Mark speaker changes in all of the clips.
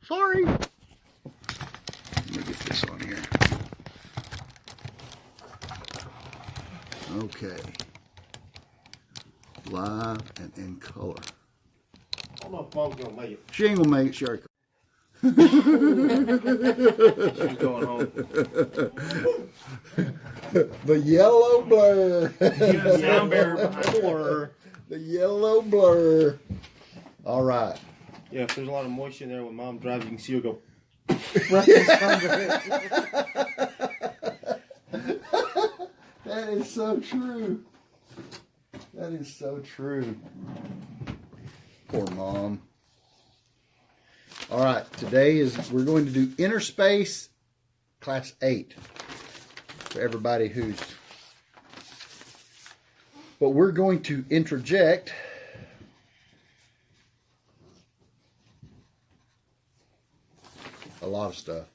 Speaker 1: Sorry. Let me get this on here. Okay. Live and in color.
Speaker 2: I don't know if Mom's gonna make it.
Speaker 1: She ain't gonna make it, Sherry.
Speaker 2: She's going home.
Speaker 1: The yellow blur.
Speaker 2: Sound bearer behind blur.
Speaker 1: The yellow blur. All right.
Speaker 2: Yeah, if there's a lot of moisture in there when Mom drives, you can see her go.
Speaker 1: That is so true. That is so true. Poor Mom. All right, today we're going to do Innerface Class 8 for everybody who's. But we're going to interject a lot of stuff.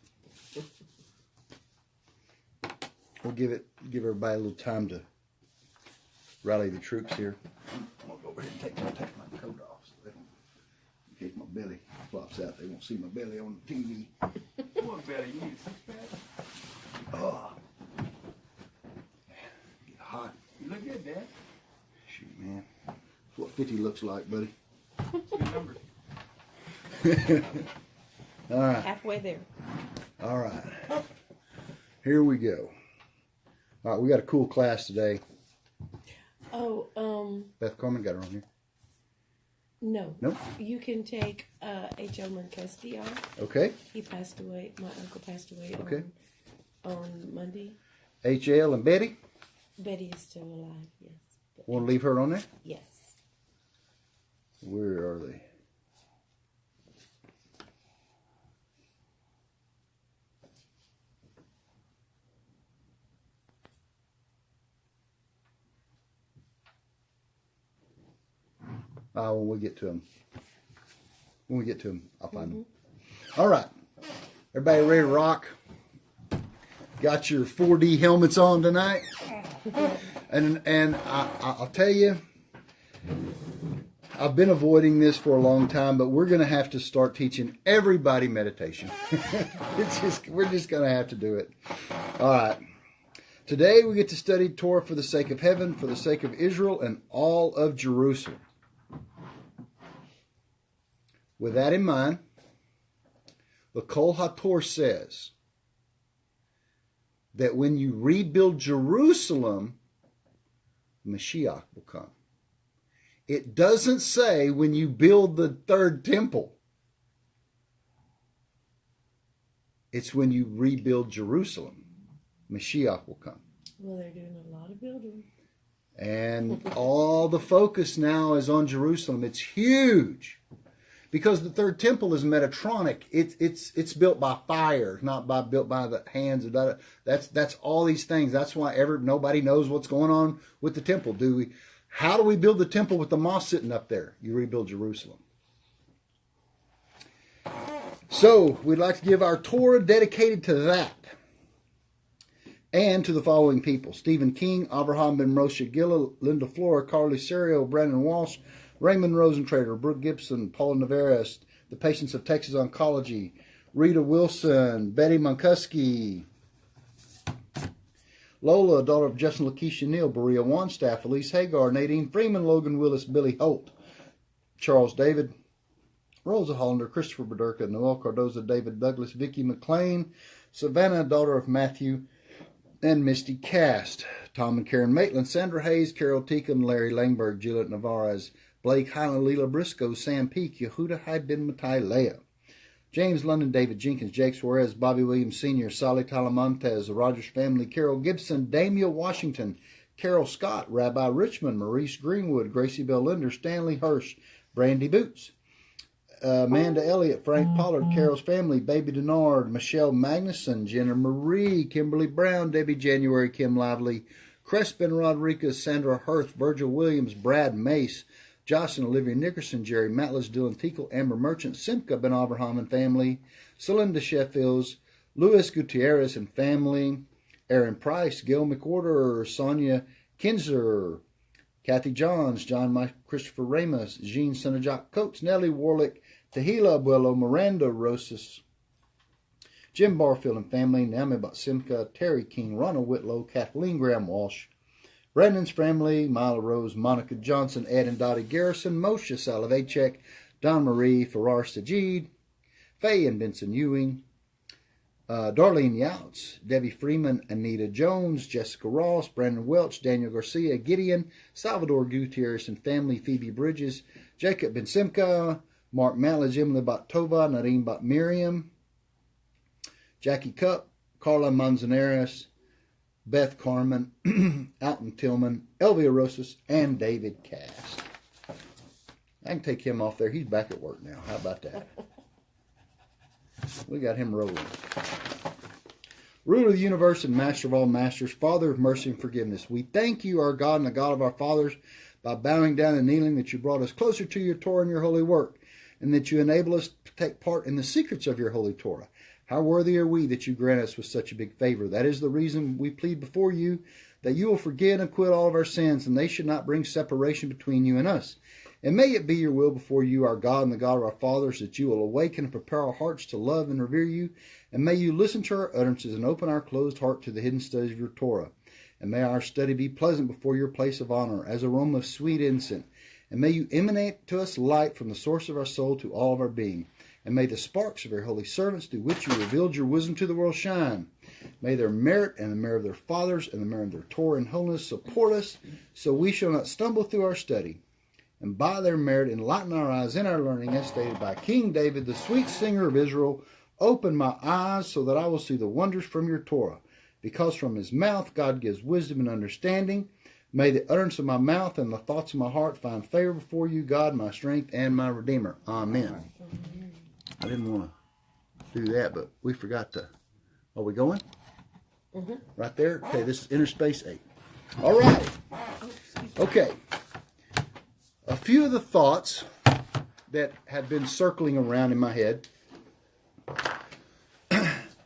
Speaker 1: We'll give everybody a little time to rally the troops here. I'm gonna go over here and take my coat off so they don't, in case my belly flops out, they won't see my belly on the TV.
Speaker 2: What belly? You need a six-pack?
Speaker 1: Oh, get hot.
Speaker 2: You look good, Dad.
Speaker 1: Shoot, man. That's what 50 looks like, buddy.
Speaker 2: Good number.
Speaker 1: All right.
Speaker 3: Halfway there.
Speaker 1: All right. Here we go. All right, we got a cool class today.
Speaker 3: Oh,
Speaker 1: Beth Carmen got her on here.
Speaker 3: no.
Speaker 1: Nope.
Speaker 3: You can take H. Elmer Castillo.
Speaker 1: Okay.
Speaker 3: He passed away. My uncle passed away
Speaker 1: Okay.
Speaker 3: on Monday.
Speaker 1: HL and Betty.
Speaker 3: Betty is still alive, yes.
Speaker 1: Want to leave her on there?
Speaker 3: Yes.
Speaker 1: Where are they? When we get to them. When we get to them, I'll find them. All right. Everybody ready to rock? Got your 4D helmets on tonight? And I'll tell you, I've been avoiding this for a long time, but we're going to have to start teaching everybody meditation. We're just going to have to do it. All right. Today we get to study Torah for the sake of heaven, for the sake of Israel, and all of Jerusalem. With that in mind, the Kol HaTorah says that when you rebuild Jerusalem, Mashiach will come. It doesn't say when you build the third temple. It's when you rebuild Jerusalem, Mashiach will come.
Speaker 3: Well, they're doing a lot of building.
Speaker 1: And all the focus now is on Jerusalem. It's huge. Because the third temple is Metatronic. It's built by fire, not built by the hands of that. That's all these things. That's why nobody knows what's going on with the temple. How do we build the temple with the mosque sitting up there? You rebuild Jerusalem. So we'd like to give our Torah dedicated to that. And to the following people: Stephen King, Avraham Ben Moshe Gilla, Linda Flora, Carly Serio, Brandon Walsh, Raymond Rosentrader, Brooke Gibson, Paula Navarez, the Patients of Texas Oncology, Rita Wilson, Betty Monkuski, Lola, daughter of Justin Lakeisha Neal, Berea Wanstaff, Elise Hagar, Nadine Freeman, Logan Willis, Billy Holt, Charles David, Rosa Hollander, Christopher Bederka, Noel Cardoza, David Douglas, Vicky McLean, Savannah, daughter of Matthew, and Misty Cast, Tom and Karen Maitland, Sandra Hayes, Carol Teakin, Larry Langberg, Juliet Navarez, Blake Highland, Leela Briscoe, Sam Peak, Yehuda Haibin Matai Leah, James London, David Jenkins, Jake Suarez, Bobby Williams Sr., Sally Talamontes, the Rogers family, Carol Gibson, Damia Washington, Carol Scott, Rabbi Richmond, Maurice Greenwood, Gracie Bell Linder, Stanley Hirsch, Brandy Boots, Amanda Elliott, Frank Pollard, Carol's family, Baby Denard, Michelle Magnuson, Jenna Marie, Kimberly Brown, Debbie January, Kim Lively, Crespin Rodriguez, Sandra Hirth, Virgil Williams, Brad Mace, Jocelyn Olivia Nickerson, Jerry Matlas, Dylan Teakle, Amber Merchant, Simca Ben Abraham and family, Celinda Sheffields, Louis Gutierrez and family, Aaron Price, Gil McWhorter, Sonia Kinzer, Kathy Johns, John Mike Christopher Ramos, Jean Senajak Coates, Nellie Warlick, Tehila Abuelo, Miranda Rosas, Jim Barfield and family, Naomi Batsimka, Terry King, Ronald Whitlow, Kathleen Graham Walsh, Brandon's family, Mila Rose, Monica Johnson, Ed and Dottie Garrison, Moshe Salavacek, Don Marie, Farrar Sajid, Faye and Benson Ewing, Darlene Youts, Debbie Freeman, Anita Jones, Jessica Ross, Brandon Welch, Daniel Garcia, Gideon, Salvador Gutierrez and family, Phoebe Bridges, Jacob Ben Simca, Mark Malage, Emily Battova, Nareem Bat Miriam, Jackie Cup, Carla Manzanares, Beth Carmen, Alton Tillman, Elvia Rosas, and David Cass. I can take him off there. He's back at work now. How about that? We got him rolling. Ruler of the universe and master of all masters, Father of mercy and forgiveness, we thank you, our God and the God of our fathers, by bowing down and kneeling, that you brought us closer to your Torah and your holy work, and that you enable us to take part in the secrets of your holy Torah. How worthy are we that you grant us with such a big favor. That is the reason we plead before you, that you will forgive and acquit all of our sins, and they should not bring separation between you and us. And may it be your will before you, our God and the God of our fathers, that you will awaken and prepare our hearts to love and revere you. And may you listen to our utterances and open our closed heart to the hidden studies of your Torah. And may our study be pleasant before your place of honor, as aroma of sweet incense. And may you emanate to us light from the source of our soul to all of our being. And may the sparks of your holy servants, through which you revealed your wisdom to the world, shine. May their merit and the merit of their fathers and the merit of their Torah and holiness support us, so we shall not stumble through our study. And by their merit enlighten our eyes in our learning, as stated by King David, the sweet singer of Israel. Open my eyes so that I will see the wonders from your Torah. Because from his mouth God gives wisdom and understanding. May the utterance of my mouth and the thoughts of my heart find favor before you, God, my strength and my Redeemer. Amen. I didn't want to do that, but we forgot to. Are we going?
Speaker 3: Mm-hmm.
Speaker 1: Right there? Okay, this is Innerspace 8. All right. Okay. A few of the thoughts that have been circling around in my head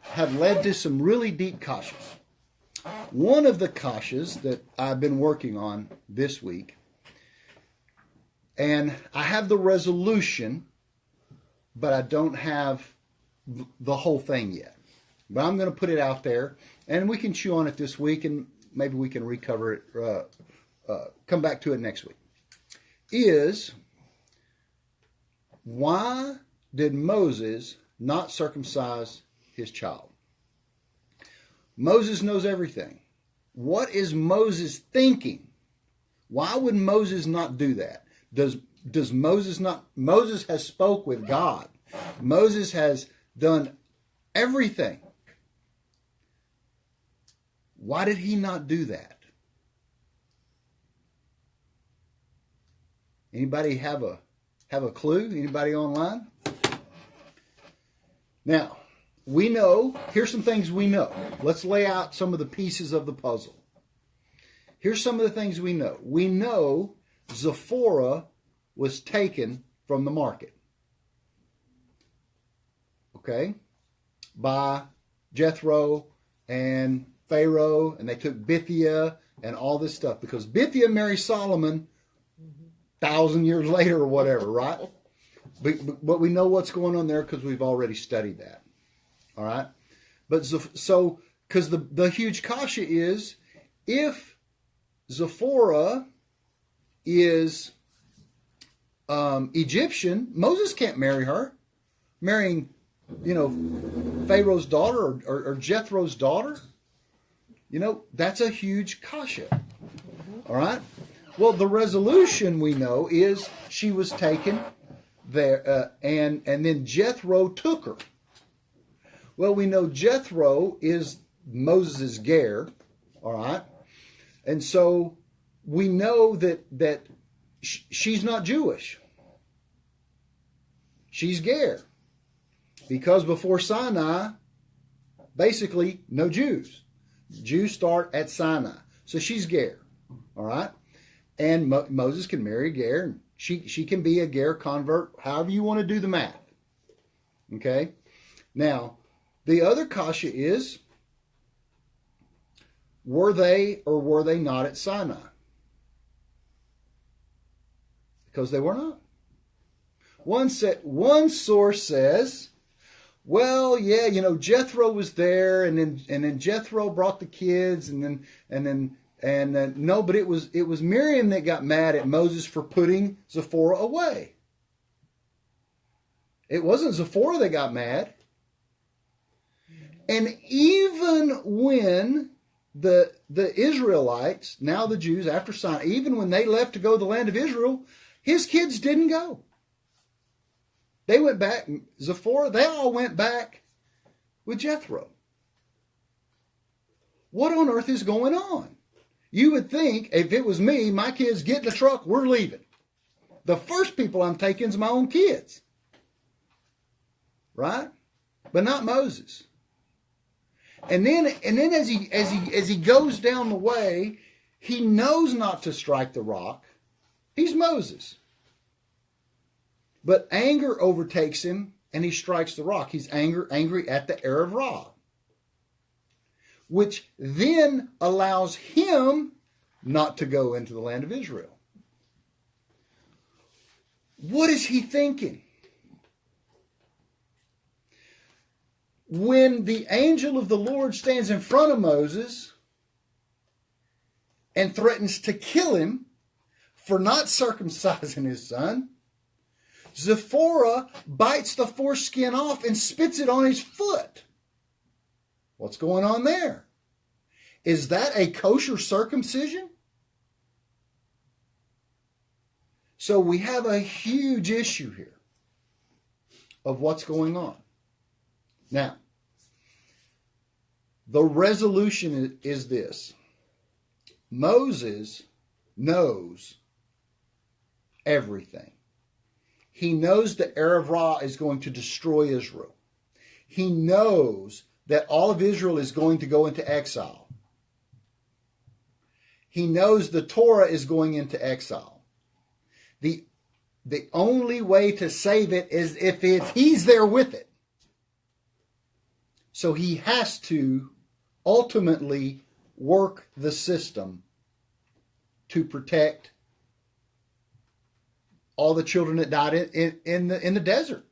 Speaker 1: have led to some really deep kashas. One of the kashas that I've been working on this week, and I have the resolution, but I don't have the whole thing yet. But I'm going to put it out there, and we can chew on it this week, and maybe we can recover it, come back to it next week. Is, why did Moses not circumcise his child? Moses knows everything. What is Moses thinking? Why would Moses not do that? Does Moses not? Moses has spoke with God. Moses has done everything. Why did he not do that? Anybody have a clue? Anybody online? Now, we know, here's some things we know. Let's lay out some of the pieces of the puzzle. Here's some of the things we know. We know Zipporah was taken from the market. Okay? By Jethro and Pharaoh, and they took Bithiah and all this stuff, because Bithiah married Solomon 1,000 years later or whatever, right? But we know what's going on there because we've already studied that. All right? But so, because the huge kasha is, if Zipporah is Egyptian, Moses can't marry her. Marrying, Pharaoh's daughter or Jethro's daughter, that's a huge kasha. All right? Well, the resolution we know is she was taken there, and then Jethro took her. Well, we know Jethro is Moses' ger, all right? And so we know that she's not Jewish. She's ger. Because before Sinai, basically, no Jews. Jews start at Sinai. So she's ger, all right? And Moses can marry a ger, and she can be a ger convert, however you want to do the math. Okay? Now, the other kasha is, were they or were they not at Sinai? Because they were not. One source says, well, yeah, Jethro was there, and then Jethro brought the kids, and then no, but it was Miriam that got mad at Moses for putting Zipporah away. It wasn't Zipporah that got mad. And even when the Israelites, now the Jews after Sinai, even when they left to go to the land of Israel, his kids didn't go. They went back, Zipporah, they all went back with Jethro. What on earth is going on? You would think, if it was me, my kids get in the truck, we're leaving. The first people I'm taking is my own kids. Right? But not Moses. And then as he goes down the way, he knows not to strike the rock. He's Moses. But anger overtakes him, and he strikes the rock. He's angry at the Erev Ra, which then allows him not to go into the land of Israel. What is he thinking? When the angel of the Lord stands in front of Moses and threatens to kill him for not circumcising his son, Zipporah bites the foreskin off and spits it on his foot. What's going on there? Is that a kosher circumcision? So we have a huge issue here of what's going on. Now, the resolution is this. Moses knows everything. He knows that Erev Ra is going to destroy Israel. He knows that all of Israel is going to go into exile. He knows the Torah is going into exile. The only way to save it is if he's there with it. So he has to ultimately work the system to protect all the children that died in the desert.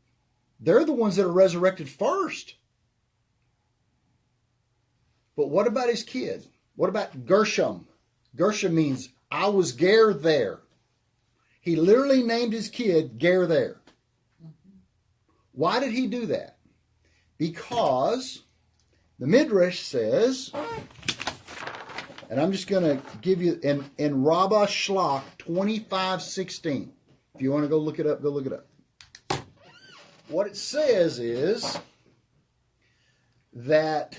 Speaker 1: They're the ones that are resurrected first. But what about his kid? What about Gershom? Gershom means I was Ger there. He literally named his kid Ger there. Why did he do that? Because the Midrash says, and I'm just going to give you in Rabbah Shlach 25:16. If you want to go look it up, go look it up. What it says is that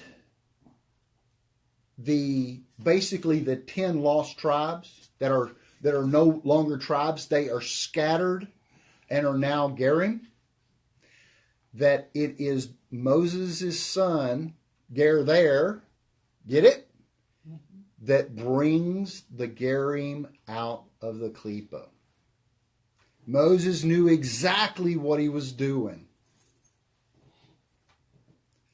Speaker 1: basically the 10 lost tribes that are no longer tribes, they are scattered and are now Gerim. That it is Moses' son, Ger there, get it? That brings the Gerim out of the Klippa. Moses knew exactly what he was doing.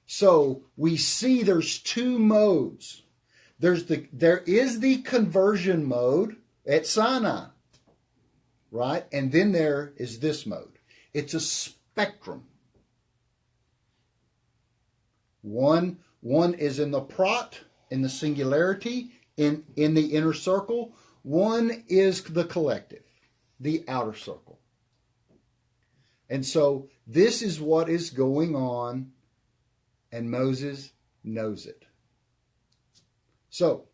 Speaker 1: So we see there's two modes. There is the conversion mode at Sinai, right? And then there is this mode. It's a spectrum. One is in the prat, in the singularity, in the inner circle. One is the collective, the outer circle. And so this is what is going on, and Moses knows it. So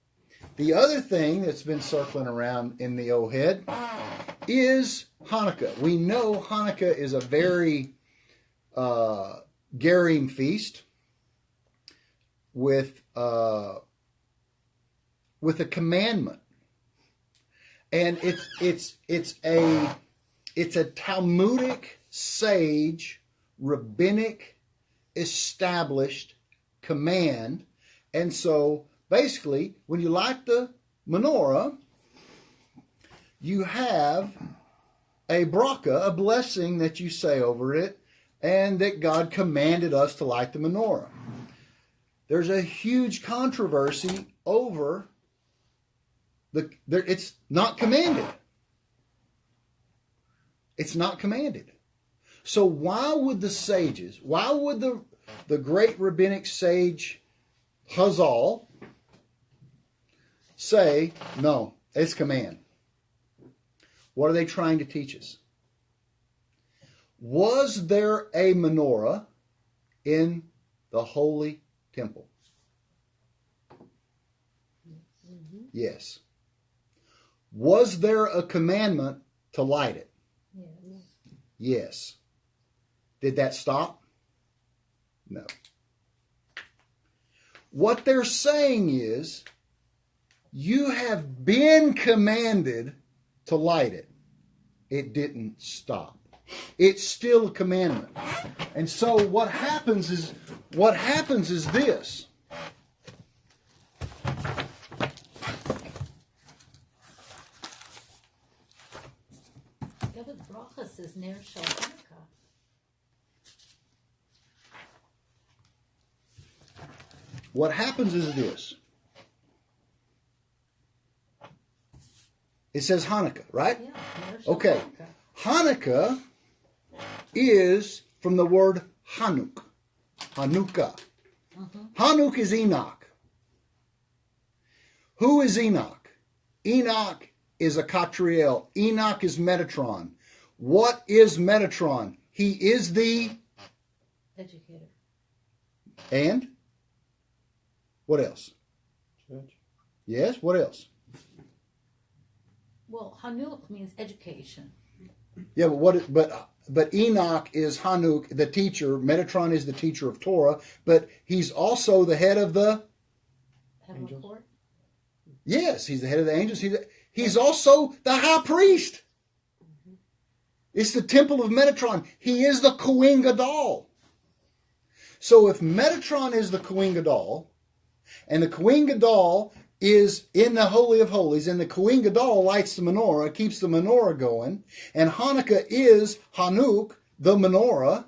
Speaker 1: the other thing that's been circling around in the old head is Hanukkah. We know Hanukkah is a very Gerim feast with a commandment, and it's a Talmudic, sage, rabbinic established command. And so basically, when you light the menorah, you have a bracha, a blessing that you say over it, and that God commanded us to light the menorah. There's a huge controversy over it's not commanded. It's not commanded. So why would the sages, why would the great rabbinic sage Hazal say, no, it's command? What are they trying to teach us? Was there a menorah in the holy temple? Yes. Was there a commandment to light it?
Speaker 4: Yes.
Speaker 1: Yes. Did that stop? No. What they're saying is, you have been commanded to light it. It didn't stop. It's still a commandment. And so what happens is this.
Speaker 4: The other bracha says Ner Shel Hanukkah.
Speaker 1: What happens is this. It says Hanukkah, right?
Speaker 4: Yeah, Ner Shel
Speaker 1: Okay.
Speaker 4: Hanukkah.
Speaker 1: Hanukkah is from the word Hanuk. Hanukkah. Hanuk is Enoch. Who is Enoch? Enoch is a Catriel. Enoch is Metatron. What is Metatron? He is the...
Speaker 4: Educator.
Speaker 1: And? What else?
Speaker 2: Church.
Speaker 1: Yes, what else?
Speaker 4: Well, Hanuk means education.
Speaker 1: Yeah, but Enoch is Hanuk, the teacher. Metatron is the teacher of Torah, but he's also the head of the...
Speaker 4: Heavenly
Speaker 2: Angels.
Speaker 4: Court.
Speaker 1: Yes, he's the head of the angels. He's also the high priest. It's the temple of Metatron. He is the Kohen Gadol. So if Metatron is the Kohen Gadol, and the Kohen Gadol is in the Holy of Holies, and the Kohen Gadol lights the menorah, keeps the menorah going, and Hanukkah is Hanuk, the menorah,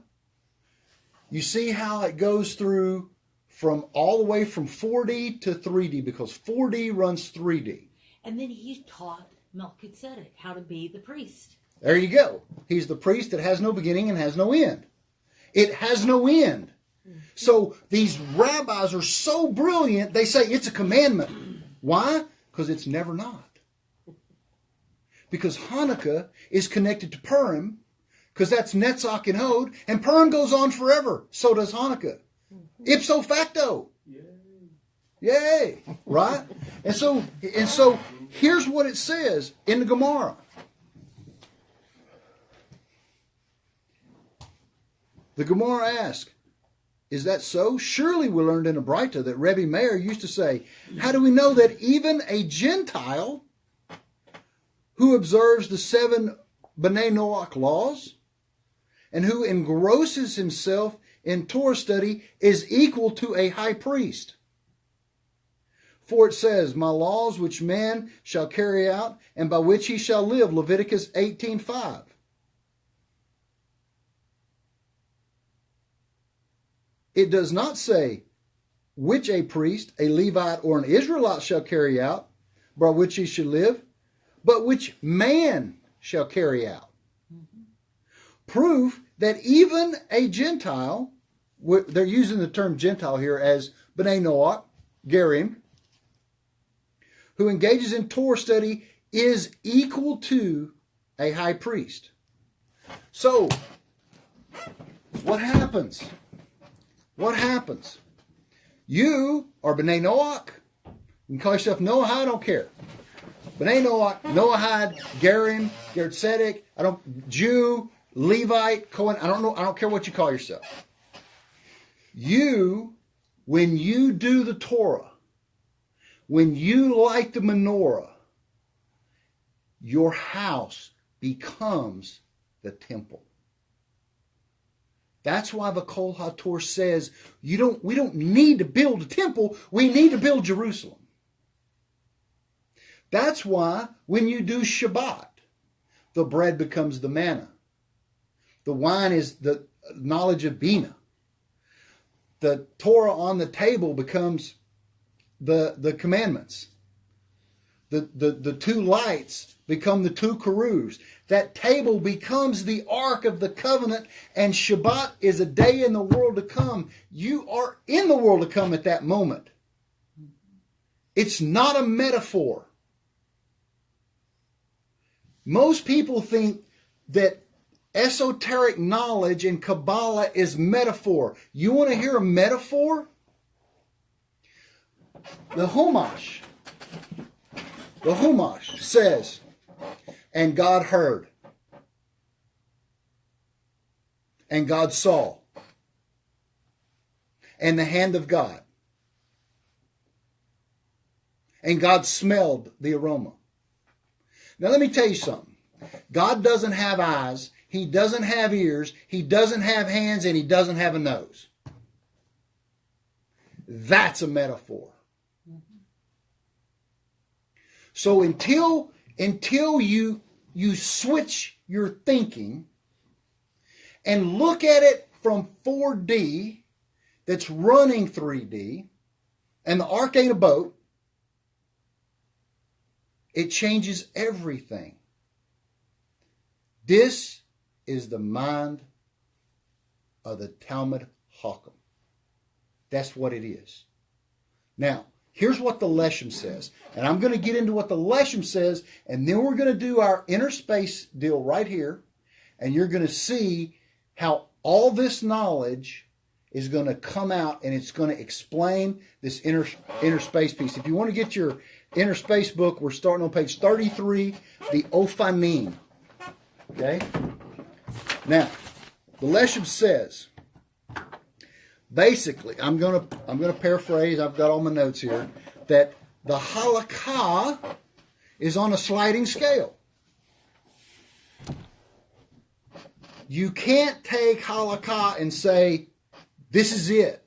Speaker 1: you see how it goes through from all the way from 4D to 3D, because 4D runs 3D.
Speaker 4: And then he taught Melchizedek how to be the priest.
Speaker 1: There you go. He's the priest that has no beginning and has no end. It has no end. So these rabbis are so brilliant, they say it's a commandment. Why? Because it's never not. Because Hanukkah is connected to Purim, because that's Netzach and Hod, and Purim goes on forever. So does Hanukkah. Ipso facto. Yay. Right? And so here's what it says in the Gemara. The Gemara asks, is that so? Surely we learned in a Braita that Rebbe Meir used to say, how do we know that even a Gentile who observes the 7 B'nai Noach laws and who engrosses himself in Torah study is equal to a high priest? For it says, my laws which man shall carry out and by which he shall live, Leviticus 18:5. It does not say which a priest, a Levite, or an Israelite shall carry out, by which he should live, but which man shall carry out. Proof that even a Gentile, they're using the term Gentile here as B'nai Noach, Gerim, who engages in Torah study is equal to a high priest. So, what happens? What happens? You are B'nai Noach. You can call yourself Noah, I don't care. B'nai Noach, Noahide, Gerim, Ger Tzedek, Jew, Levite, Cohen, I don't care what you call yourself. You, when you do the Torah, when you light the menorah, your house becomes the temple. That's why the Kol HaTorah says we don't need to build a temple, we need to build Jerusalem. That's why when you do Shabbat, the bread becomes the manna. The wine is the knowledge of Bina. The Torah on the table becomes the commandments. the two lights become the two kerubs. That table becomes the Ark of the Covenant, and Shabbat is a day in the world to come. You are in the world to come at that moment. It's not a metaphor. Most people think that esoteric knowledge in Kabbalah is metaphor. You want to hear a metaphor? The Humash says, and God heard, and God saw, and the hand of God, and God smelled the aroma. Now let me tell you something. God doesn't have eyes, He doesn't have ears, He doesn't have hands, and He doesn't have a nose. That's a metaphor. So until you switch your thinking and look at it from 4D that's running 3D, and the ark ain't a boat, it changes everything. This is the mind of the Talmud Chacham. That's what it is. Now, here's what the Leshem says. And I'm going to get into what the Leshem says, and then we're going to do our inner space deal right here. And you're going to see how all this knowledge is going to come out, and it's going to explain this inner space piece. If you want to get your inner space book, we're starting on page 33, the Ophanim. Okay? Now, the Leshem says, basically, I'm gonna paraphrase. I've got all my notes here. That the halakha is on a sliding scale. You can't take halakha and say this is it,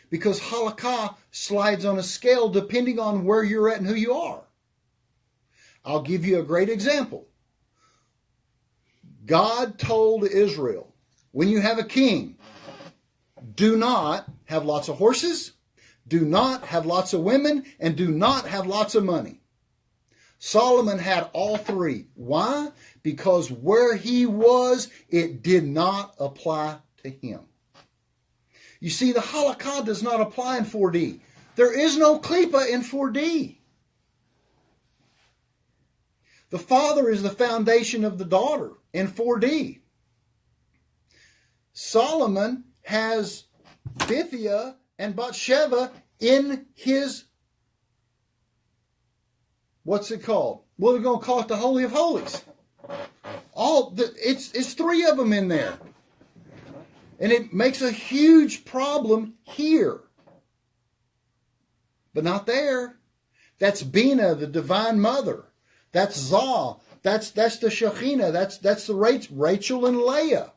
Speaker 1: because halakha slides on a scale depending on where you're at and who you are. I'll give you a great example. God told Israel, when you have a king, do not have lots of horses, do not have lots of women, and do not have lots of money. Solomon had all three. Why? Because where he was, it did not apply to him. You see, the halakha does not apply in 4D. There is no klipa in 4D. The father is the foundation of the daughter in 4D. Solomon has Bithia and Bathsheba in his, what's it called? Well, we're going to call it the Holy of Holies. It's three of them in there. And it makes a huge problem here. But not there. That's Bina, the Divine Mother. That's Zah. That's the Shekhinah. That's the Rachel and Leah.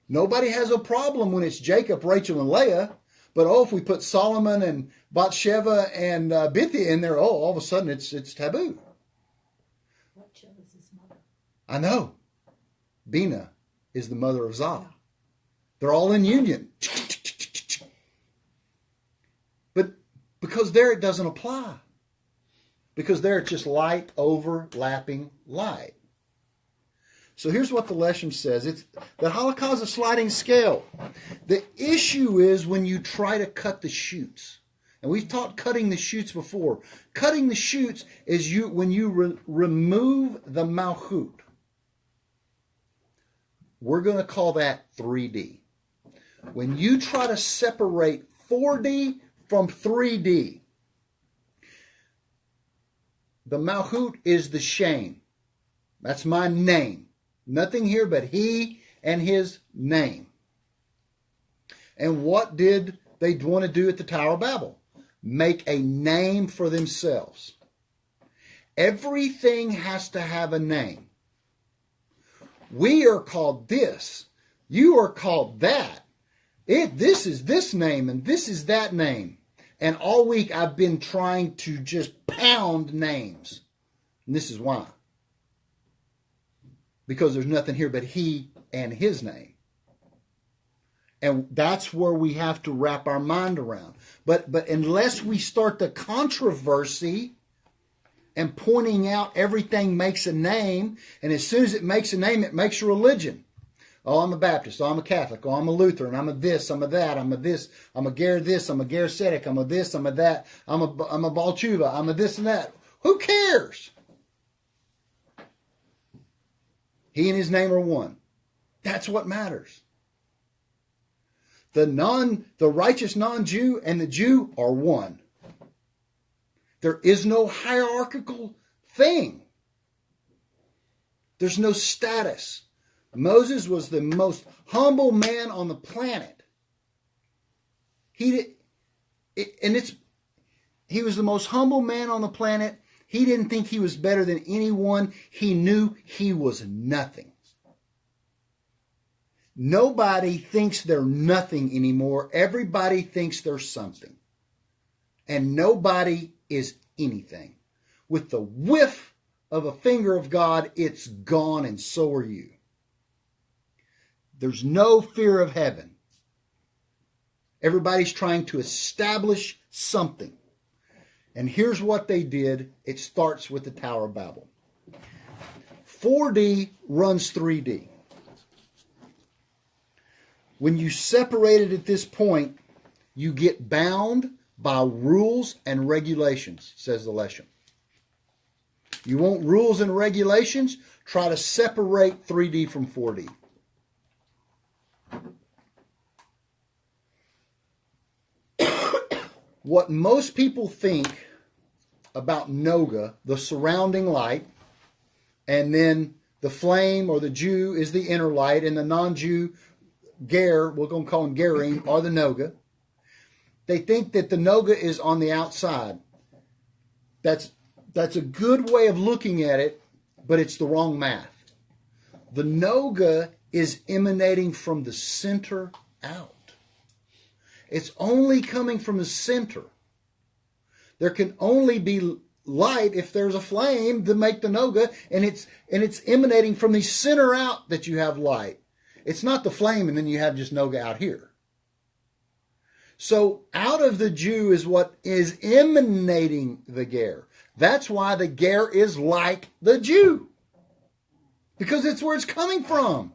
Speaker 1: Nobody has a problem when it's Jacob, Rachel, and Leah. But if we put Solomon and Bathsheba and Bithia in there, all of a sudden it's taboo.
Speaker 4: Rachel is his mother.
Speaker 1: I know. Bina is the mother of Zah. They're all in union. But because there it doesn't apply. Because there it's just light overlapping light. So here's what the Leshem says. The halakha is a sliding scale. The issue is when you try to cut the shoots. And we've taught cutting the shoots before. Cutting the shoots is when you remove the malchut. We're going to call that 3D. When you try to separate 4D from 3D, the malchut is the shame. That's my name. Nothing here but he and his name. And what did they want to do at the Tower of Babel? Make a name for themselves. Everything has to have a name. We are called this. You are called that. This is this name and this is that name. And all week I've been trying to just pound names. And this is why. Because there's nothing here but he and his name. And that's where we have to wrap our mind around. But unless we start the controversy and pointing out everything makes a name. And as soon as it makes a name, it makes a religion. Oh, I'm a Baptist. Oh, I'm a Catholic. Oh, I'm a Lutheran. I'm a this. I'm a that. I'm a this. I'm a Ger this. I'm a Gersetic. I'm a this. I'm a that. I'm a Balchuva. I'm a this and that. Who cares? He and his name are one. That's what matters. The righteous non-Jew and the Jew are one. There is no hierarchical thing. There's no status. Moses was the most humble man on the planet. He was the most humble man on the planet. He didn't think he was better than anyone. He knew he was nothing. Nobody thinks they're nothing anymore. Everybody thinks they're something. And nobody is anything. With the whiff of a finger of God, it's gone, and so are you. There's no fear of heaven. Everybody's trying to establish something. And here's what they did. It starts with the Tower of Babel. 4D runs 3D. When you separate it at this point, you get bound by rules and regulations, says the Leshem. You want rules and regulations? Try to separate 3D from 4D. What most people think about Noga, the surrounding light, and then the flame or the Jew is the inner light, and the non-Jew, Ger, we're going to call him Gerim, or the Noga. They think that the Noga is on the outside. That's a good way of looking at it, but it's the wrong math. The Noga is emanating from the center out. It's only coming from the center. There can only be light if there's a flame to make the Noga, and it's emanating from the center out that you have light. It's not the flame and then you have just Noga out here. So out of the Jew is what is emanating the Ger. That's why the Ger is like the Jew. Because it's where it's coming from.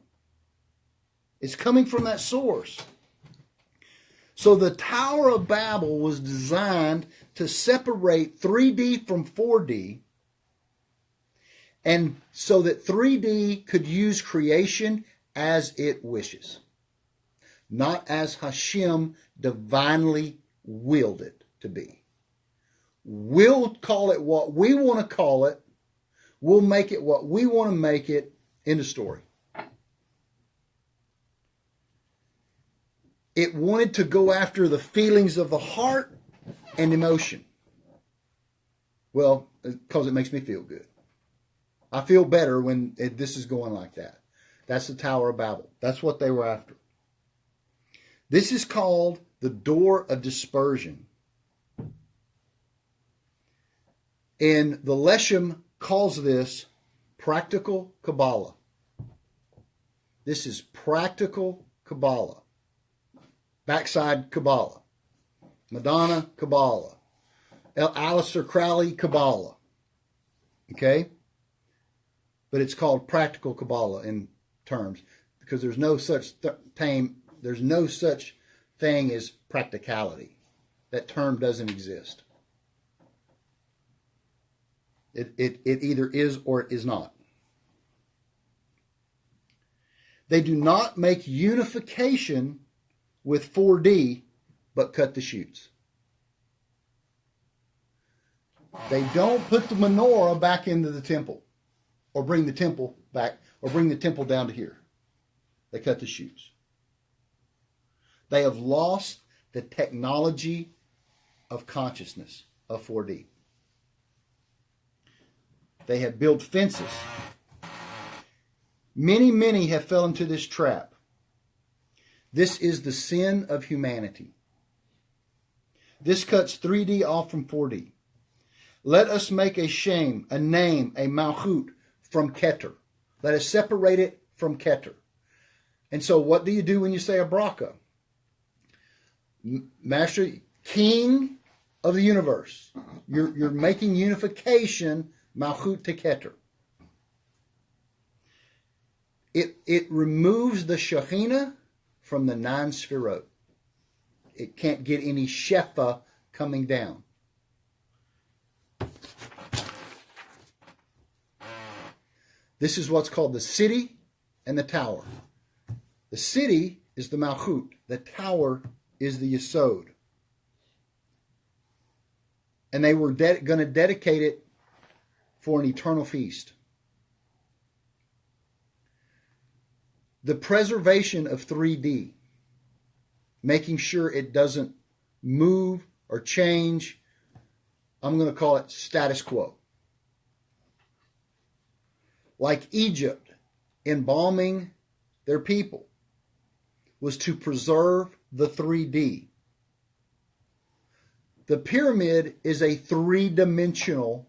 Speaker 1: It's coming from that source. So the Tower of Babel was designed to separate 3D from 4D, and so that 3D could use creation as it wishes, not as Hashem divinely willed it to be. We'll call it what we want to call it. We'll make it what we want to make it. End of story. It wanted to go after the feelings of the heart and emotion. Well, because it makes me feel good. I feel better when this is going like that. That's the Tower of Babel. That's what they were after. This is called the door of dispersion. And the Leshem calls this practical Kabbalah. This is practical Kabbalah. Backside Kabbalah. Madonna Kabbalah. Aleister Crowley Kabbalah. Okay? But it's called practical Kabbalah in terms, because there's no such thing as practicality. That term doesn't exist. It either is or it is not. They do not make unification with 4D, but cut the shoots. They don't put the menorah back into the temple, or bring the temple back, or bring the temple down to here. They cut the shoots. They have lost the technology of consciousness of 4D. They have built fences. Many have fell into this trap. This is the sin of humanity. This cuts 3D off from 4D. Let us make a shame, a name, a malchut from Keter. Let us separate it from Keter. And so what do you do when you say a bracha? Master, king of the universe. You're making unification, Malchut Teketer. It removes the Shekhinah from the 9 Sfirot. It can't get any Shefa coming down. This is what's called the city and the tower. The city is the Malchut. The tower is the Yesod. And they were going to dedicate it for an eternal feast. The preservation of 3D, making sure it doesn't move or change. I'm going to call it status quo. Like Egypt embalming their people was to preserve the 3D. The pyramid is a 3-dimensional,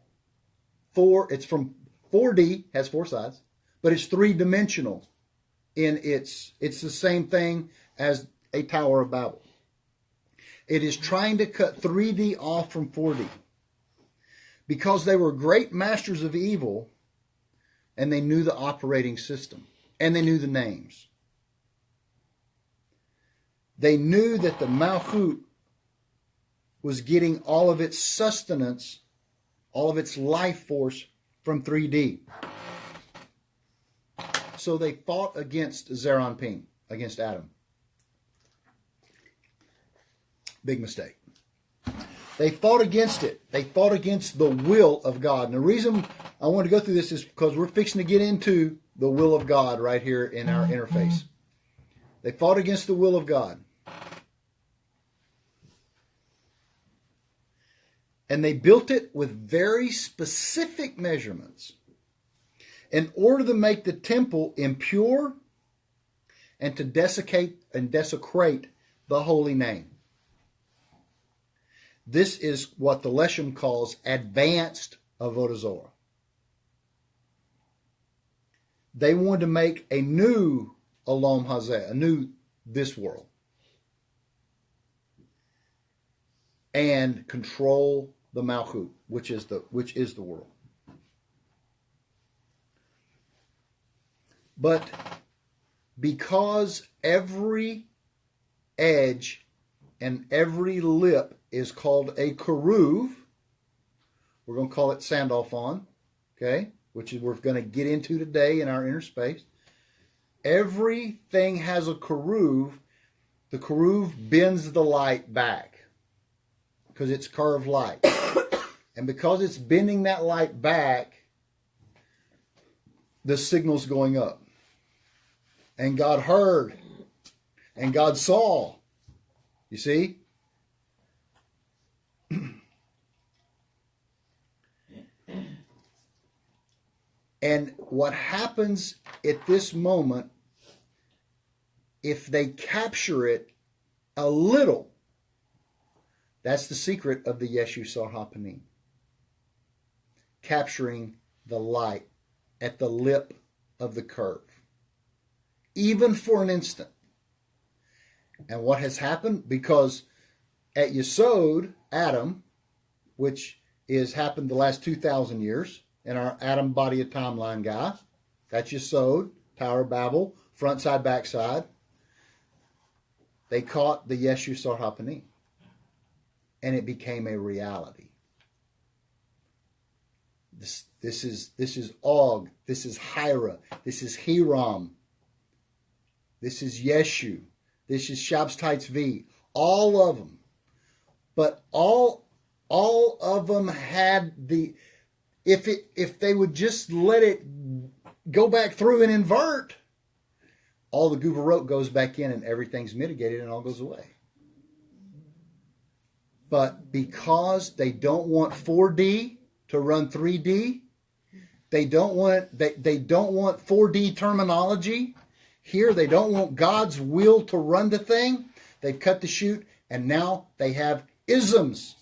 Speaker 1: it's from 4D, has 4 sides, but it's 3-dimensional in it's the same thing as a Tower of Babel. It is trying to cut 3D off from 4D. Because they were great masters of evil, and they knew the operating system, and they knew the names. They knew that the Malchut was getting all of its sustenance, all of its life force from 3D. So they fought against Zeranpin, against Adam. Big mistake. They fought against it. They fought against the will of God. And the reason I want to go through this is because we're fixing to get into the will of God right here in our interface. They fought against the will of God. And they built it with very specific measurements in order to make the temple impure and to desecrate the holy name. This is what the Leshem calls advanced Avodah Zorah. They wanted to make a new Olam Hazeh, a new this world, and control the Malchut, which is the world. But because every edge and every lip is called a keruv, we're going to call it Sandalphon, okay, which is we're going to get into today in our inner space. Everything has a keruv. The keruv bends the light back because it's curved light. And because it's bending that light back, the signal's going up. And God heard. And God saw. You see? And what happens at this moment, if they capture it a little, that's the secret of the Yeshu Sarhapanim. Capturing the light at the lip of the curve. Even for an instant. And what has happened? Because at Yesod, Adam, which is happened the last 2,000 years, in our Adam body of timeline guy, that's Yesod, Tower of Babel, front side, back side. They caught the Yeshu Sarhapanim. And it became a reality. This is Og, this is Hira, this is Hiram, this is Yeshu, this is Shabtai Tzvi, all of them. But all of them had the, if they would just let it go back through and invert, all the Guvarot goes back in and everything's mitigated and all goes away. But because they don't want 4D to run 3D, they don't want 4D terminology. Here they don't want God's will to run the thing. They've cut the chute and now they have isms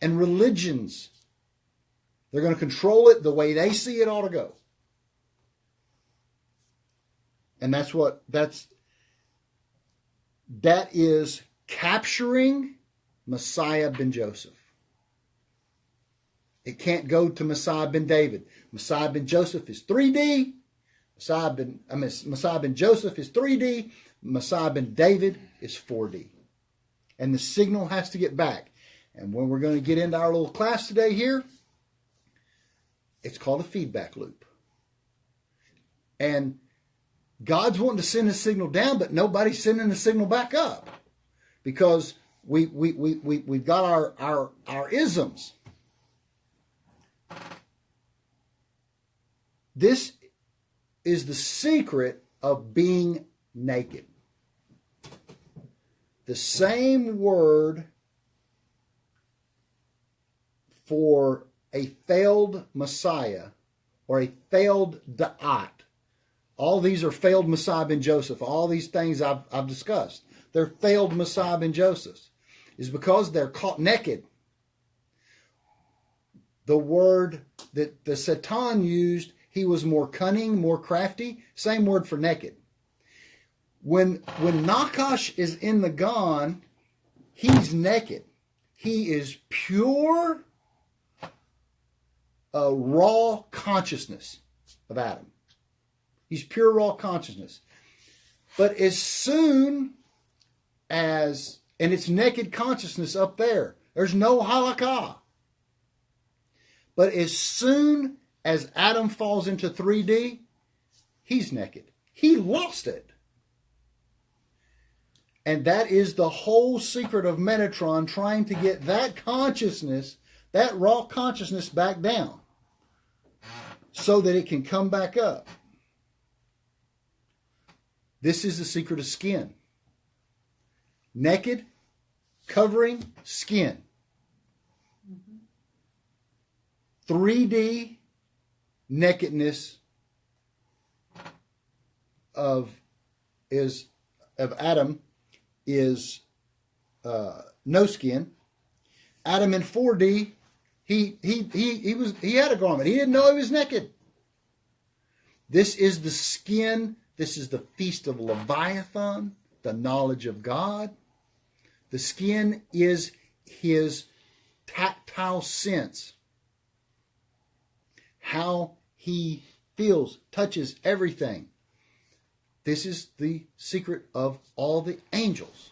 Speaker 1: and religions. They're going to control it the way they see it ought to go. And that is capturing Messiah ben Joseph. It can't go to Messiah ben David. Messiah ben Joseph is 3D. Messiah ben Joseph is 3D. Messiah ben David is 4D. And the signal has to get back. And when we're going to get into our little class today here, it's called a feedback loop. And God's wanting to send a signal down, but nobody's sending the signal back up. Because we've got our isms. This is the secret of being naked. The same word for a failed Messiah or a failed Da'at. All these are failed Messiah ben Joseph. All these things I've discussed. They're failed Messiah ben Josephs. Is because they're caught naked. The word that the Satan used, he was more cunning, more crafty. Same word for naked. When Nakash is in the Gan, he's naked. He is pure, raw consciousness of Adam. He's pure, raw consciousness. But as soon as, and it's naked consciousness up there. There's no halakha. But as soon as Adam falls into 3D, he's naked. He lost it. And that is the whole secret of Metatron, trying to get that consciousness, that raw consciousness back down so that it can come back up. This is the secret of skin. Naked, covering, skin. 3D nakedness of Adam is no skin. Adam in 4D, he had a garment. He didn't know he was naked. This is the skin. This is the feast of Leviathan, the knowledge of God. The skin is his tactile sense. How he feels, touches everything. This is the secret of all the angels.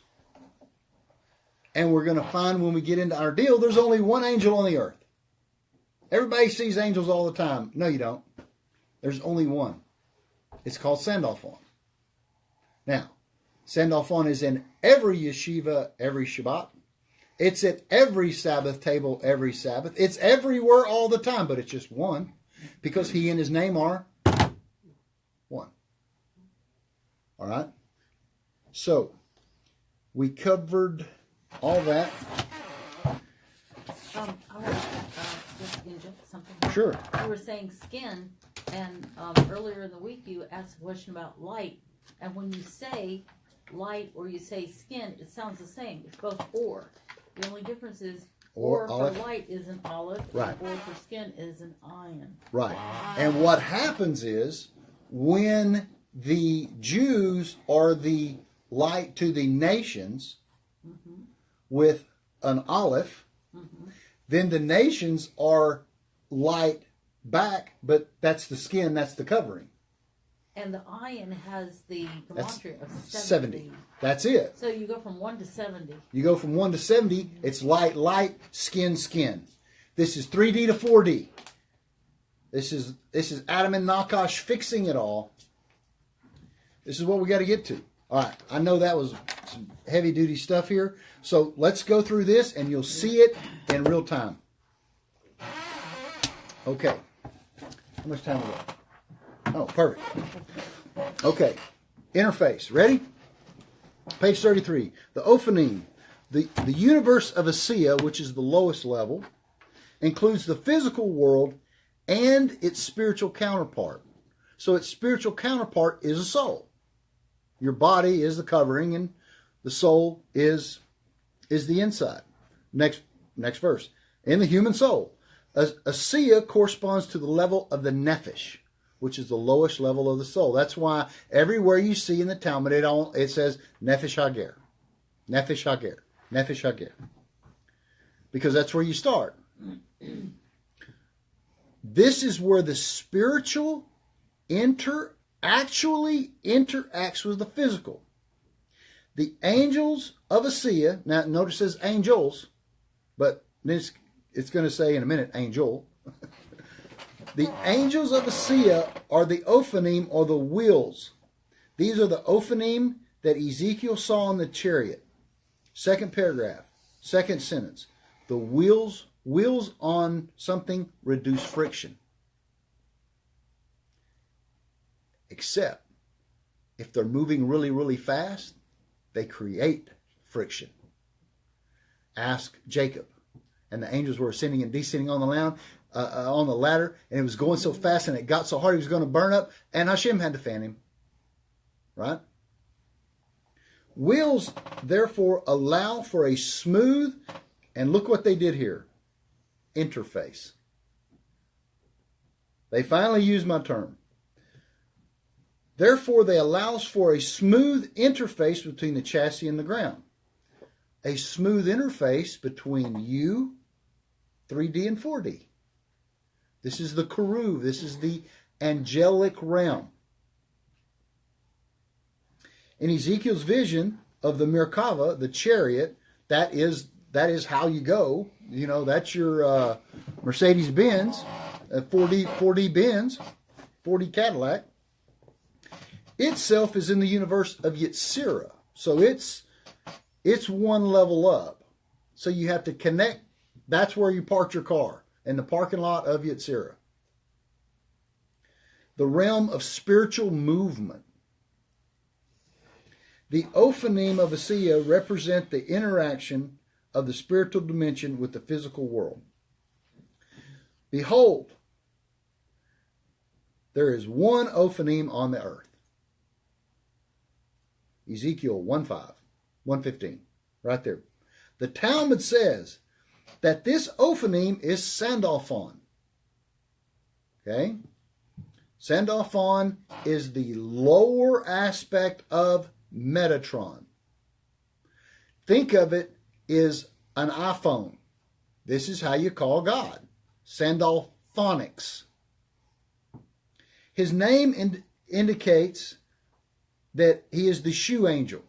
Speaker 1: And we're going to find when we get into our deal, there's only one angel on the earth. Everybody sees angels all the time. No, you don't. There's only one. It's called Sandalphon. Now, Sandalphon is in every yeshiva, every Shabbat. It's at every Sabbath table, every Sabbath. It's everywhere all the time, but it's just one. Because he and his name are one. All right? So, we covered all that.
Speaker 4: I want to just inject something.
Speaker 1: Sure.
Speaker 4: You were saying skin, and earlier in the week you asked a question about light. And when you say light or you say skin, it sounds the same. It's both or. The only difference is or for light is an olive,
Speaker 1: right.
Speaker 4: Or for skin is an iron.
Speaker 1: Right. And what happens is when the Jews are the light to the nations with an olive, then the nations are light back, but that's the skin, that's the covering.
Speaker 4: And the iron has the gematria of
Speaker 1: 70. That's it.
Speaker 4: So you go from 1 to 70.
Speaker 1: You go from 1 to 70, it's light, light, skin, skin. This is 3D to 4D. This is Adam and Nakash fixing it all. This is what we got to get to. All right, I know that was some heavy-duty stuff here. So let's go through this, and you'll see it in real time. Okay. How much time we got? Oh, perfect. Okay. Interface. Ready? Page 33. The Ophanim. The universe of Asiya, which is the lowest level, includes the physical world and its spiritual counterpart. So its spiritual counterpart is a soul. Your body is the covering, and the soul is the inside. Next verse. In the human soul. Asiya corresponds to the level of the nephesh, which is the lowest level of the soul. That's why everywhere you see in the Talmud, it says Nefesh Hager. Nefesh Hager. Nefesh Hager. because that's where you start. This is where the spiritual actually interacts with the physical. The angels of Asia, now notice it says angels, but it's going to say in a minute angel. The angels of Asia are the ophanim, or the wheels. These are the ophanim that Ezekiel saw in the chariot. Second paragraph, second sentence. The wheels on something reduce friction. Except if they're moving really, really fast, they create friction. Ask Jacob. And the angels were ascending and descending on the ladder, and it was going so fast and it got so hard he was going to burn up, and Hashem had to fan him. Right? Wheels, therefore, allow for a smooth, and look what they did here, interface. They finally used my term. Therefore, they allows for a smooth interface between the chassis and the ground. A smooth interface between you, 3D and 4D. This is the Keruv. This is the angelic realm. In Ezekiel's vision of the Merkava, the chariot, that is how you go. You know, that's your Mercedes-Benz, 4D Benz, 4D Cadillac. Itself is in the universe of Yetzirah. So it's one level up. So you have to connect. That's where you park your car, in the parking lot of Yetzirah. The realm of spiritual movement. The ophanim of Asia represent the interaction of the spiritual dimension with the physical world. Behold, there is one ophanim on the earth. Ezekiel 1:5, 1:15, right there. The Talmud says that this ophanim is Sandalphon. Okay? Sandalphon is the lower aspect of Metatron. Think of it as an iPhone. This is how you call God. Sandalphonics. His name indicates that he is the shoe angel.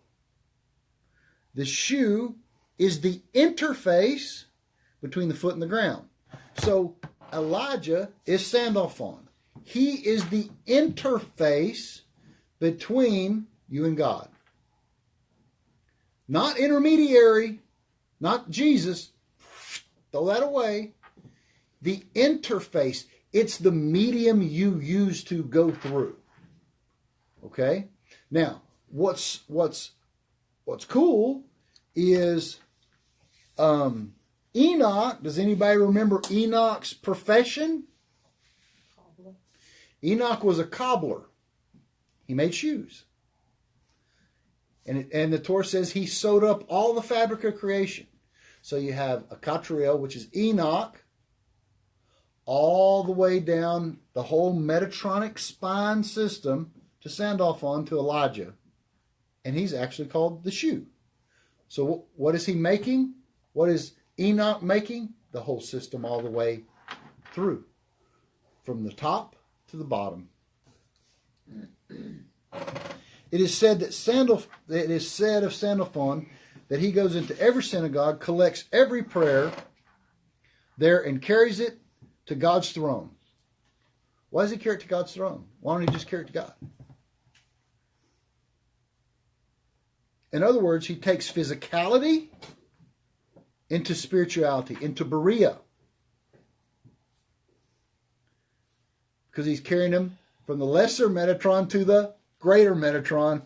Speaker 1: The shoe is the interface between the foot and the ground. So Elijah is Sandalphon. He is the interface between you and God. Not intermediary, not Jesus. Throw that away. The interface. It's the medium you use to go through. Okay? Now, what's cool is Enoch. Does anybody remember Enoch's profession?
Speaker 3: Cobbler.
Speaker 1: Enoch was a cobbler. He made shoes. And the Torah says he sewed up all the fabric of creation. So you have a Catriel, which is Enoch, all the way down the whole Metatronic spine system to Sandalphon to Elijah. And he's actually called the shoe. So what is he making? What is Enoch making? The whole system all the way through. From the top to the bottom. It is said of Sandalphon that he goes into every synagogue, collects every prayer there, and carries it to God's throne. Why does he carry it to God's throne? Why don't he just carry it to God? In other words, he takes physicality into spirituality, into Berea. Because he's carrying them from the lesser Metatron to the greater Metatron.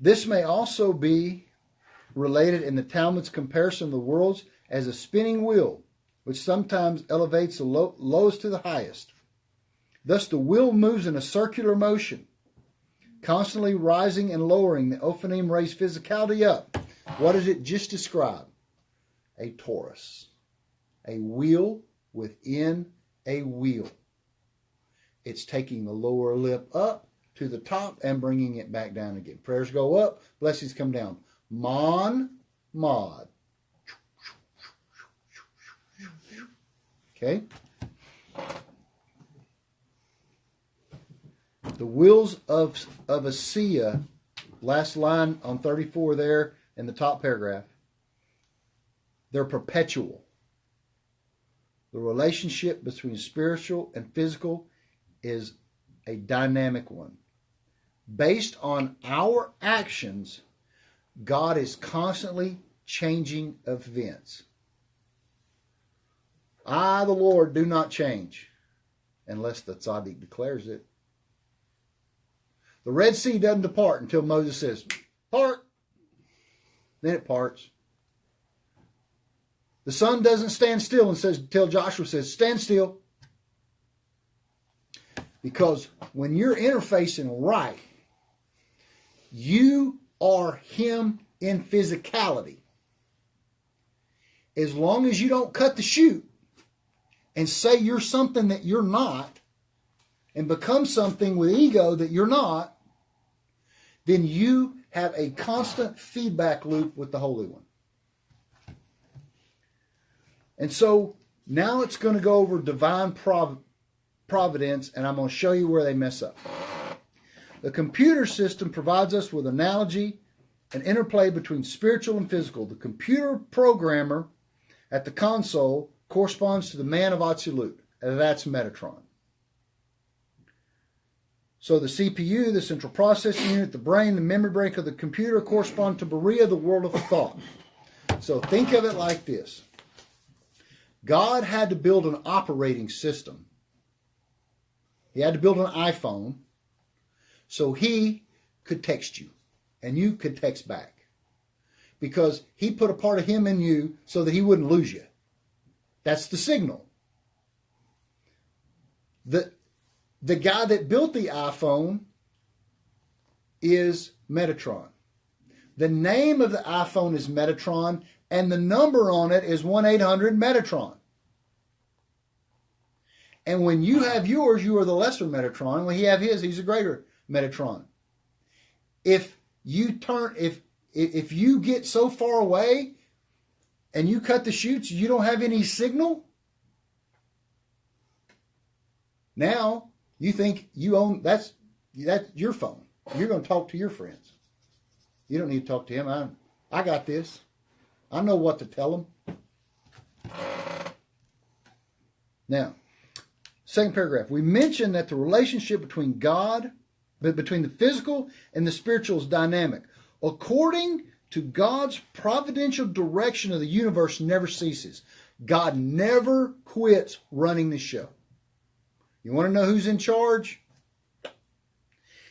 Speaker 1: This may also be related in the Talmud's comparison of the worlds as a spinning wheel, which sometimes elevates the lowest to the highest. Thus the wheel moves in a circular motion, constantly rising and lowering. The Ophanim raise physicality up. What does it just describe? A torus. A wheel within a wheel. It's taking the lower lip up to the top and bringing it back down again. Prayers go up, blessings come down. Mon, mod. Okay? The wheels of Asia, last line on 34 there in the top paragraph, they're perpetual. The relationship between spiritual and physical is a dynamic one. Based on our actions, God is constantly changing events. I, the Lord, do not change unless the tzaddik declares it. The Red Sea doesn't depart until Moses says, part. Then it parts. The sun doesn't stand still until Joshua says, stand still. Because when you're interfacing right, you are him in physicality. As long as you don't cut the chute and say you're something that you're not and become something with ego that you're not, then you have a constant feedback loop with the Holy One. And so now it's going to go over divine providence, and I'm going to show you where they mess up. The computer system provides us with analogy and interplay between spiritual and physical. The computer programmer at the console corresponds to the man of Atzilut, and that's Metatron. So the CPU, the central processing unit, the brain, the memory bank of the computer correspond to Berea, the world of thought. So think of it like this. God had to build an operating system. He had to build an iPhone so he could text you and you could text back. Because he put a part of him in you so that he wouldn't lose you. That's the signal. The guy that built the iPhone is Metatron. The name of the iPhone is Metatron, and the number on it is 1-800-METATRON. And when you have yours, you are the lesser Metatron. When he have his, he's a greater Metatron. If you get so far away and you cut the chutes, you don't have any signal. Now you think you own that's your phone. You're going to talk to your friends. You don't need to talk to him. I got this. I know what to tell them. Now, second paragraph. We mentioned that the relationship between the physical and the spiritual is dynamic. According to God's providential direction of the universe never ceases. God never quits running the show. You want to know who's in charge?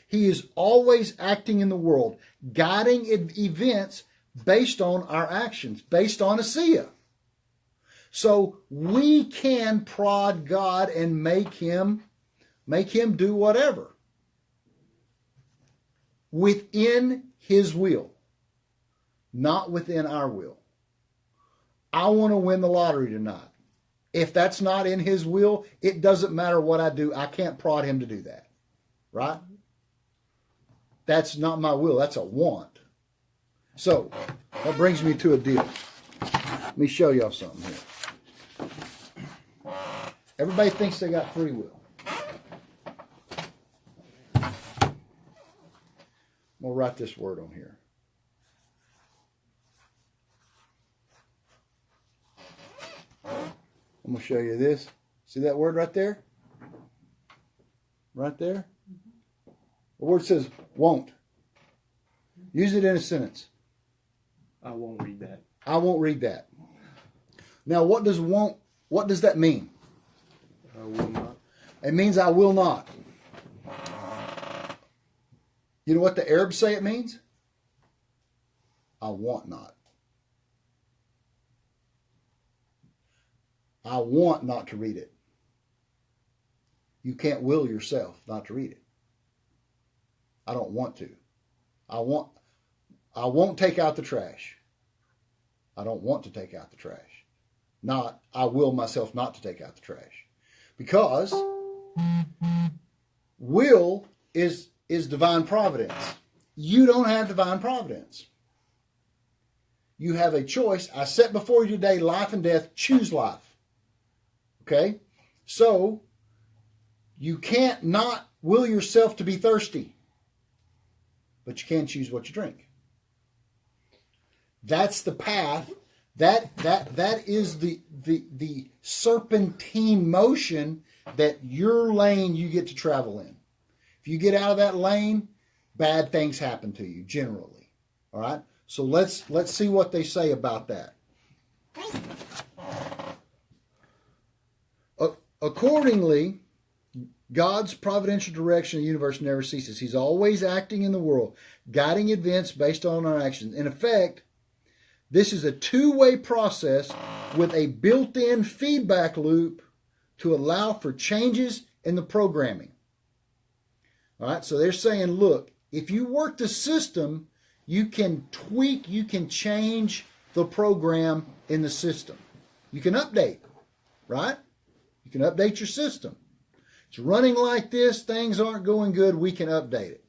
Speaker 1: He is always acting in the world, guiding events based on our actions, based on Asiya. So we can prod God and make him do whatever within his will, not within our will. I want to win the lottery tonight. If that's not in his will, it doesn't matter what I do. I can't prod him to do that. Right? That's not my will. That's a want. So, that brings me to a deal. Let me show y'all something here. Everybody thinks they got free will. I'm going to write this word on here. I'm going to show you this. See that word right there? Right there? The word says won't. Use it in a sentence.
Speaker 2: I won't read that.
Speaker 1: I won't read that. Now, what does that mean?
Speaker 2: I will not.
Speaker 1: It means I will not. You know what the Arabs say it means? I want not. I want not to read it. You can't will yourself not to read it. I don't want to. I won't take out the trash. I don't want to take out the trash. Not, I will myself not to take out the trash. Because will is divine providence. You don't have divine providence. you have a choice. I set before you today life and death. Choose life. Okay? So, you can't not will yourself to be thirsty. But you can choose what you drink. That's the path. That is the serpentine motion that your lane you get to travel in. If you get out of that lane, bad things happen to you generally. All right? So let's see what they say about that. Accordingly, God's providential direction of the universe never ceases. He's always acting in the world, guiding events based on our actions. In effect, this is a two-way process with a built-in feedback loop to allow for changes in the programming. All right, so they're saying, look, if you work the system, you can tweak, you can change the program in the system. You can update, right? You can update your system. It's running like this, things aren't going good, we can update it.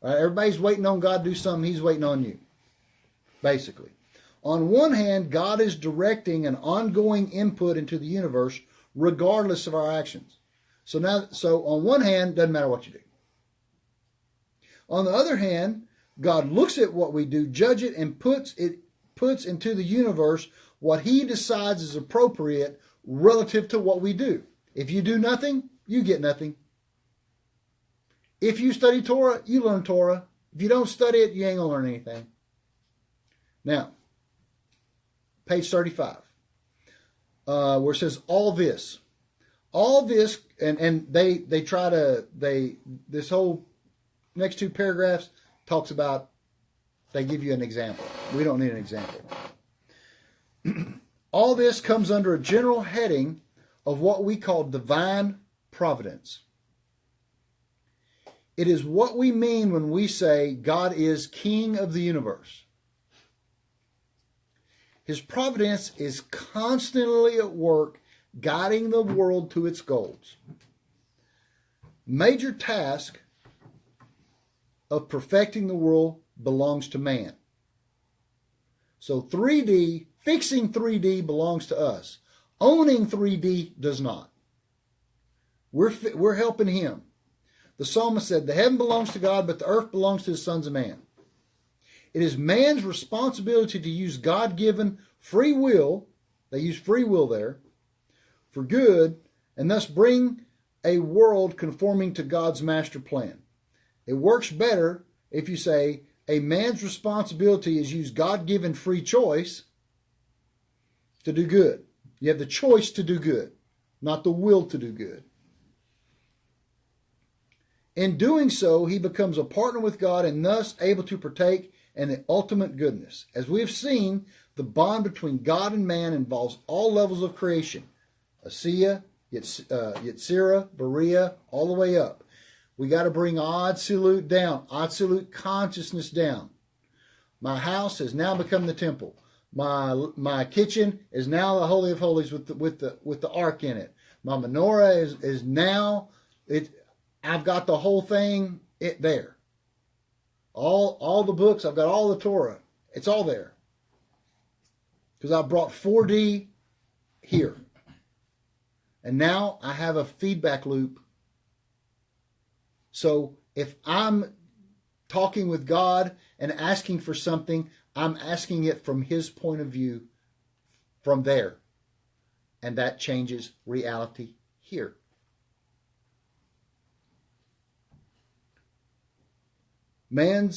Speaker 1: All right, everybody's waiting on God to do something, He's waiting on you, basically. On one hand, God is directing an ongoing input into the universe regardless of our actions. So on one hand, doesn't matter what you do. On the other hand, God looks at what we do, judge it, and puts into the universe what He decides is appropriate relative to what we do. If you do nothing, you get nothing. If you study Torah, you learn Torah. If you don't study it, you ain't going to learn anything. Now, page 35, where it says all this, and they try to, this whole next two paragraphs talks about, they give you an example. We don't need an example. All this comes under a general heading of what we call divine providence. It is what we mean when we say God is King of the universe. His providence is constantly at work, guiding the world to its goals. Major task of perfecting the world belongs to man. So 3D, fixing 3D belongs to us. Owning 3D does not. We're helping Him. The psalmist said, the heaven belongs to God, but the earth belongs to the sons of man. It is man's responsibility to use God-given free will, they use free will there, for good, and thus bring a world conforming to God's master plan. It works better if you say a man's responsibility is use God-given free choice to do good. You have the choice to do good, not the will to do good. In doing so, he becomes a partner with God and thus able to partake in the ultimate goodness. As we have seen, the bond between God and man involves all levels of creation. Asiya, Yetzirah, Berea, all the way up. We got to bring absolute down, absolute consciousness down. My house has now become the temple. My kitchen is now the Holy of Holies with the ark in it. My menorah is now it. I've got the whole thing there. All the books, I've got all the Torah. It's all there. Because I brought 4D here. And now I have a feedback loop. So if I'm talking with God and asking for something, I'm asking it from His point of view from there. And that changes reality here. Man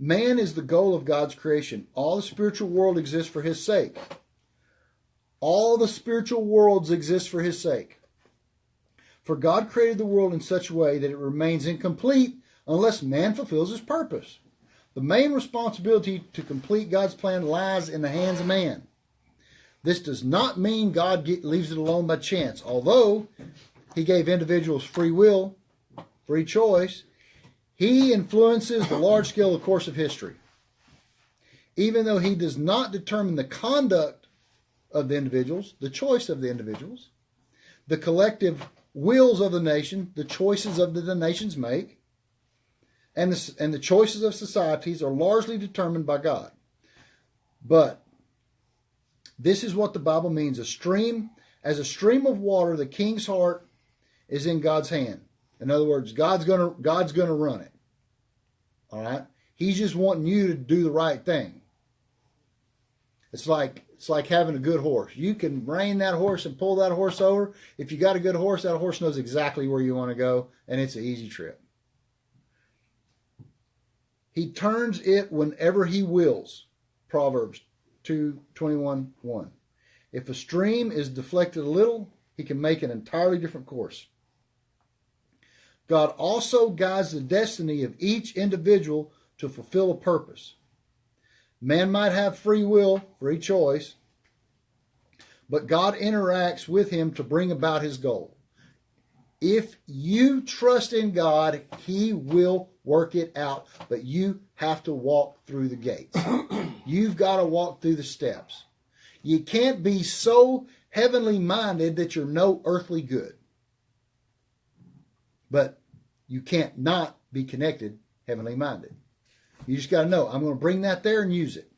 Speaker 1: is the goal of God's creation. All the spiritual world exists for His sake. All the spiritual worlds exist for His sake. For God created the world in such a way that it remains incomplete unless man fulfills his purpose. The main responsibility to complete God's plan lies in the hands of man. This does not mean God leaves it alone by chance. Although He gave individuals free will, free choice, He influences the large-scale course of history. Even though He does not determine the conduct of the individuals, the choice of the individuals, the collective wills of the nation, the choices of the nations make, and the choices of societies are largely determined by God. But This is what the Bible means. As a stream of water, the king's heart is in God's hand. In other words, God's gonna run it. All right? He's just wanting you to do the right thing. It's like having a good horse. You can rein that horse and pull that horse over. If you got a good horse, that horse knows exactly where you want to go, and it's an easy trip. He turns it whenever he wills. Proverbs 2:21:1. If a stream is deflected a little, he can make an entirely different course. God also guides the destiny of each individual to fulfill a purpose. Man might have free will, free choice, but God interacts with him to bring about his goal. If you trust in God, he will work it out, but you have to walk through the gates. You've got to walk through the steps. You can't be so heavenly minded that you're no earthly good. But you can't not be connected heavenly minded. You just got to know, I'm going to bring that there and use it.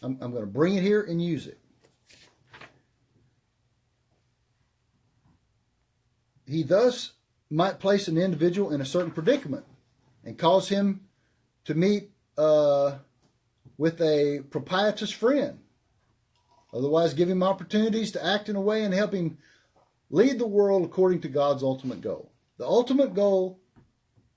Speaker 1: I'm going to bring it here and use it. He thus might place an individual in a certain predicament and cause him to meet with a propitious friend. Otherwise, give him opportunities to act in a way and help him lead the world according to God's ultimate goal. The ultimate goal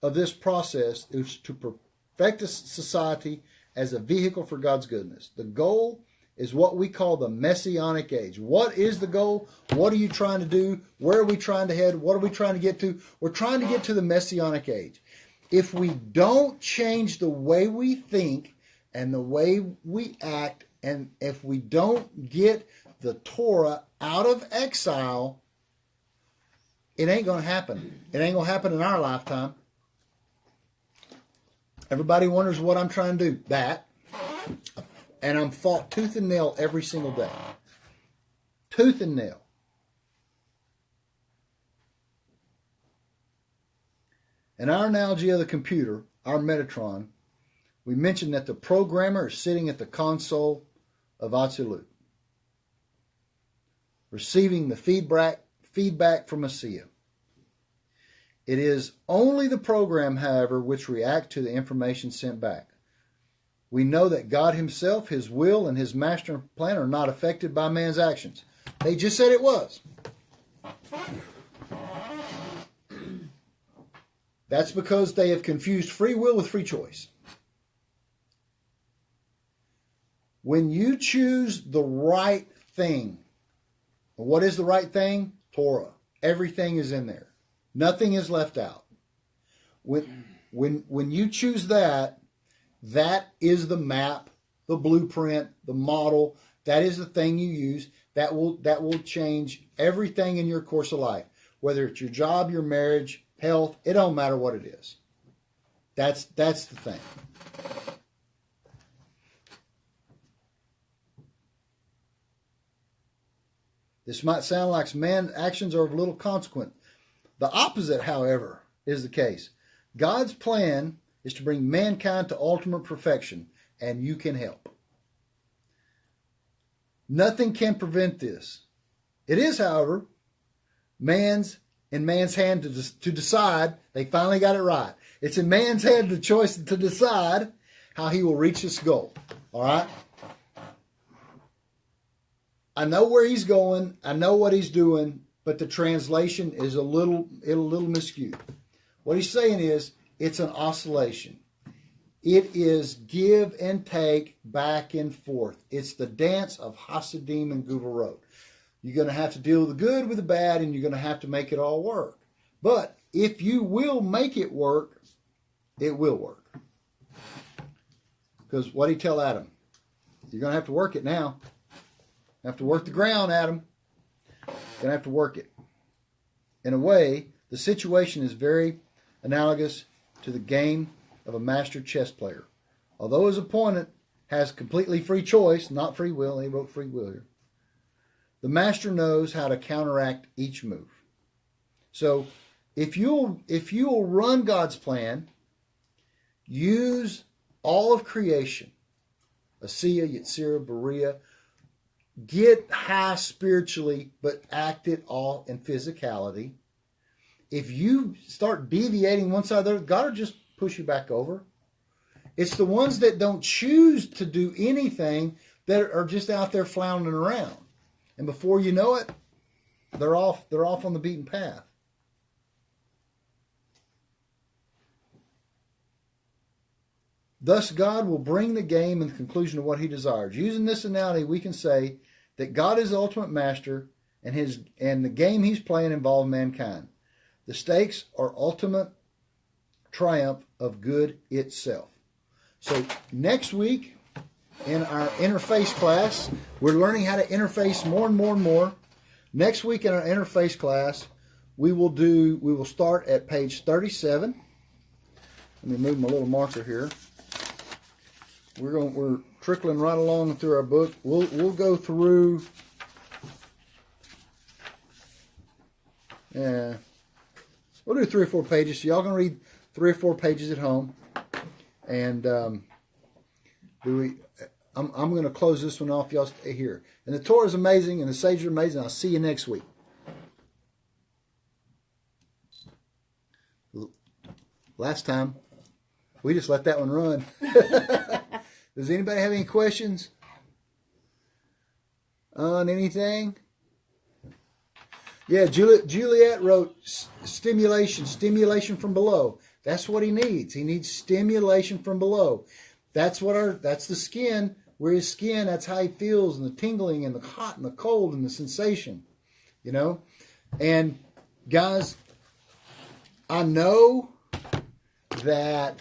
Speaker 1: of this process is to perfect a society as a vehicle for God's goodness. The goal is what we call the Messianic age. What is the goal? What are you trying to do? Where are we trying to head? What are we trying to get to? We're trying to get to the Messianic age. If we don't change the way we think and the way we act, and if we don't get the Torah out of exile, it ain't going to happen. It ain't going to happen in our lifetime. Everybody wonders what I'm trying to do. That. And I'm fought tooth and nail every single day. Tooth and nail. In our analogy of the computer, our Metatron, we mentioned that the programmer is sitting at the console of Atzilut, receiving the feedback from Asiya. It is only the program, however, which reacts to the information sent back. We know that God himself, his will, and his master plan are not affected by man's actions. They just said it was. That's because they have confused free will with free choice. When you choose the right thing, what is the right thing? Torah. Everything is in there. Nothing is left out. When you choose that, that is the map, the blueprint, the model. That is the thing you use. That will change everything in your course of life. Whether it's your job, your marriage, health, it don't matter what it is. That's the thing. This might sound like man's actions are of little consequence. The opposite, however, is the case. God's plan is to bring mankind to ultimate perfection, and you can help. Nothing can prevent this. It is, however, in man's hand to decide. They finally got it right. It's in man's hand the choice to decide how he will reach this goal. All right? I know where he's going. I know what he's doing, but the translation is a little miscued. What he's saying is, it's an oscillation. It is give and take, back and forth. It's the dance of Hasidim and Guvurot. You're going to have to deal with the good with the bad, and you're going to have to make it all work. But if you will make it work, it will work. Because what did he tell Adam? You're going to have to work it now. You have to work the ground, Adam. You're going to have to work it. In a way, the situation is very analogous to the game of a master chess player. Although his opponent has completely free choice, not free will, he wrote free will here, the master knows how to counteract each move. So if you'll run God's plan, use all of creation, Asiya, Yetzirah, Berea, get high spiritually, but act it all in physicality. If you start deviating one side or the other, God will just push you back over. It's the ones that don't choose to do anything that are just out there floundering around. And before you know it, they're off on the beaten path. Thus, God will bring the game in the conclusion of what he desires. Using this analogy, we can say that God is the ultimate master, and the game he's playing involves mankind. The stakes are ultimate triumph of good itself. So next week in our interface class, we're learning how to interface more and more and more. Next week in our interface class, we will start at page 37. Let me move my little marker here. We're trickling right along through our book. We'll go through. We'll do 3 or 4 pages. So y'all can read 3 or 4 pages at home. And I'm going to close this one off. Y'all stay here. And the Torah is amazing, and the sages are amazing. I'll see you next week. Last time, we just let that one run. Does anybody have any questions on anything? Yeah, Juliet wrote stimulation from below. That's what he needs. He needs stimulation from below. That's the skin. Where his skin, that's how he feels, and the tingling, and the hot, and the cold, and the sensation. You know? And guys, I know that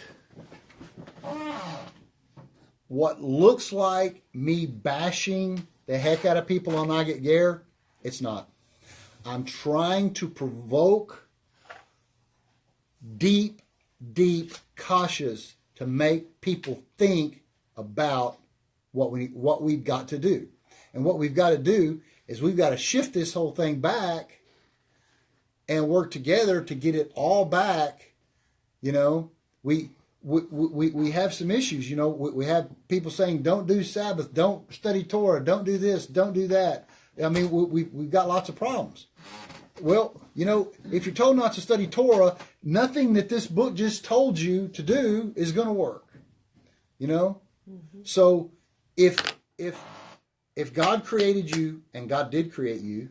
Speaker 1: what looks like me bashing the heck out of people on I Get Gear, it's not. I'm trying to provoke deep cautious to make people think about what we've got to do. And what we've got to do is we've got to shift this whole thing back and work together to get it all back. You know, we have some issues. You know, we have people saying, don't do Sabbath, don't study Torah, don't do this, don't do that. I mean, we've got lots of problems. Well, you know, if you're told not to study Torah, nothing that this book just told you to do is going to work. You know? Mm-hmm. So if God created you, and God did create you,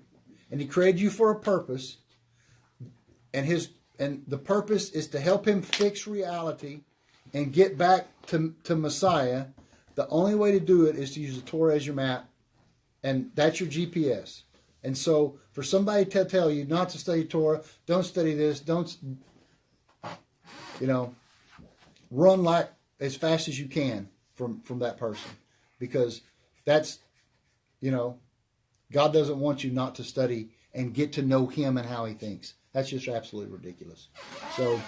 Speaker 1: and he created you for a purpose, and the purpose is to help him fix reality and get back to Messiah, the only way to do it is to use the Torah as your map, and that's your GPS. And so for somebody to tell you not to study Torah, don't study this, don't, you know, run like as fast as you can from that person. Because that's, you know, God doesn't want you not to study and get to know him and how he thinks. That's just absolutely ridiculous. So,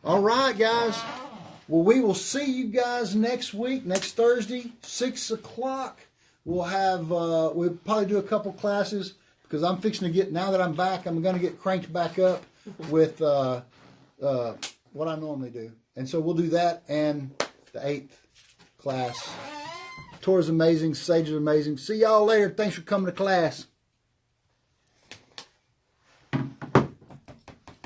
Speaker 1: all right, guys. Well, we will see you guys next week, next Thursday, 6 o'clock. We'll probably do a couple classes because I'm fixing to get, now that I'm back, I'm going to get cranked back up with what I normally do. And so we'll do that and the 8th class. Torah's amazing. Sages are amazing. See y'all later. Thanks for coming to class.